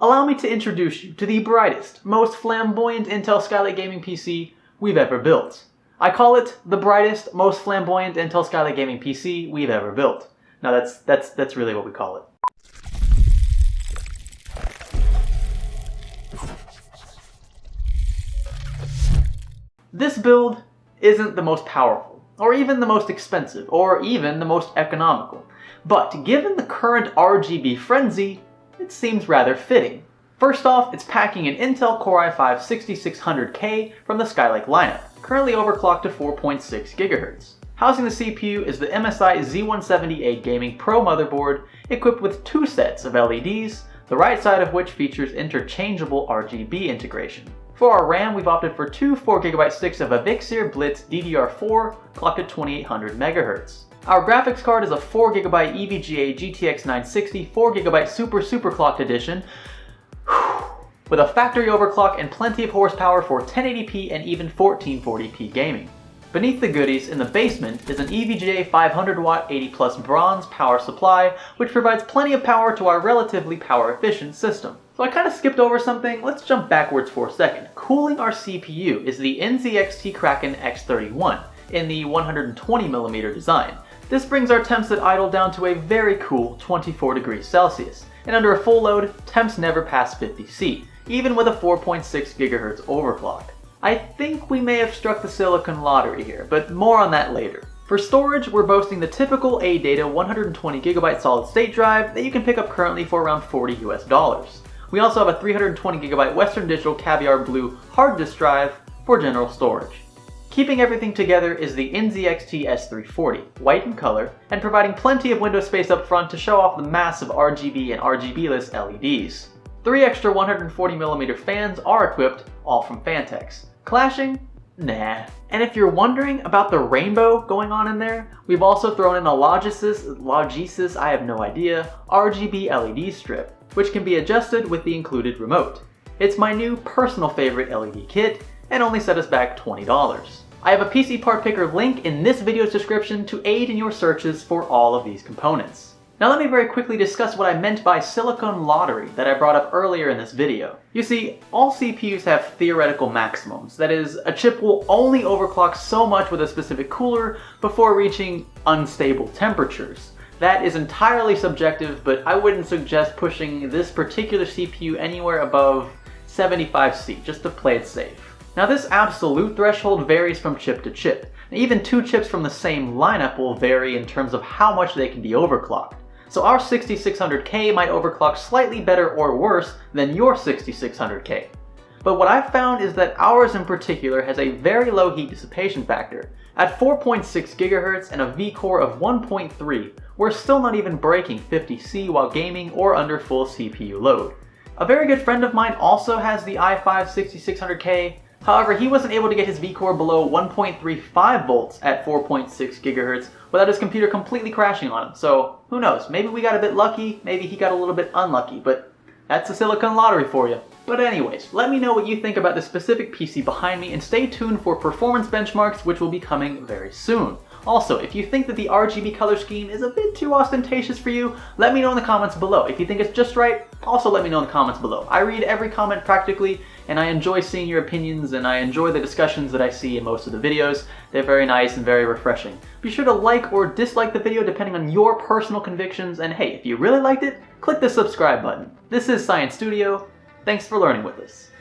allow me to introduce you to the brightest, most flamboyant Intel Skylake gaming PC we've ever built. I call it the brightest, most flamboyant Intel Skylake gaming PC we've ever built. Now that's really what we call it. This build isn't the most powerful, or even the most expensive, or even the most economical. But given the current RGB frenzy, it seems rather fitting. First off, it's packing an Intel Core i5-6600K from the Skylake lineup, currently overclocked to 4.6 GHz. Housing the CPU is the MSI Z170A Gaming Pro motherboard, equipped with 2 sets of LEDs, the right side of which features interchangeable RGB integration. For our RAM, we've opted for two 4GB sticks of Avixir Blitz DDR4 clocked at 2800 MHz. Our graphics card is a 4GB EVGA GTX 960 4GB Super Clocked Edition with a factory overclock and plenty of horsepower for 1080p and even 1440p gaming. Beneath the goodies, in the basement, is an EVGA 500W 80+ bronze power supply, which provides plenty of power to our relatively power-efficient system. So I kind of skipped over something, let's jump backwards for a second. Cooling our CPU is the NZXT Kraken X31 in the 120mm design. This brings our temps at idle down to a very cool 24 degrees Celsius, and under a full load, temps never pass 50°C, even with a 4.6 GHz overclock. I think we may have struck the silicon lottery here, but more on that later. For storage, we're boasting the typical ADATA 120GB solid state drive that you can pick up currently for around $40 US. We also have a 320GB Western Digital Caviar Blue hard disk drive for general storage. Keeping everything together is the NZXT S340, white in color, and providing plenty of window space up front to show off the massive RGB and RGB-less LEDs. 3 extra 140mm fans are equipped, all from Fantex. Clashing? Nah. And if you're wondering about the rainbow going on in there, we've also thrown in a Logisis, I have no idea, RGB LED strip, which can be adjusted with the included remote. It's my new personal favorite LED kit, and only set us back $20. I have a PCPartPicker link in this video's description to aid in your searches for all of these components. Now let me very quickly discuss what I meant by silicon lottery that I brought up earlier in this video. You see, all CPUs have theoretical maximums. That is, a chip will only overclock so much with a specific cooler before reaching unstable temperatures. That is entirely subjective, but I wouldn't suggest pushing this particular CPU anywhere above 75°C, just to play it safe. Now this absolute threshold varies from chip to chip. Even 2 chips from the same lineup will vary in terms of how much they can be overclocked. So our 6600K might overclock slightly better or worse than your 6600K. But what I've found is that ours in particular has a very low heat dissipation factor. At 4.6 GHz and a V-core of 1.3, we're still not even breaking 50°C while gaming or under full CPU load. A very good friend of mine also has the i5-6600K. However, he wasn't able to get his V-core below 1.35 volts at 4.6 GHz without his computer completely crashing on him. So who knows, maybe we got a bit lucky, maybe he got a little bit unlucky, but that's a silicon lottery for you. But anyways, let me know what you think about the specific PC behind me, and stay tuned for performance benchmarks, which will be coming very soon. Also, if you think that the RGB color scheme is a bit too ostentatious for you, let me know in the comments below. If you think it's just right, also let me know in the comments below. I read every comment practically, and I enjoy seeing your opinions, and I enjoy the discussions that I see in most of the videos. They're very nice and very refreshing. Be sure to like or dislike the video depending on your personal convictions, and hey, if you really liked it, click the subscribe button. This is Science Studio. Thanks for learning with us.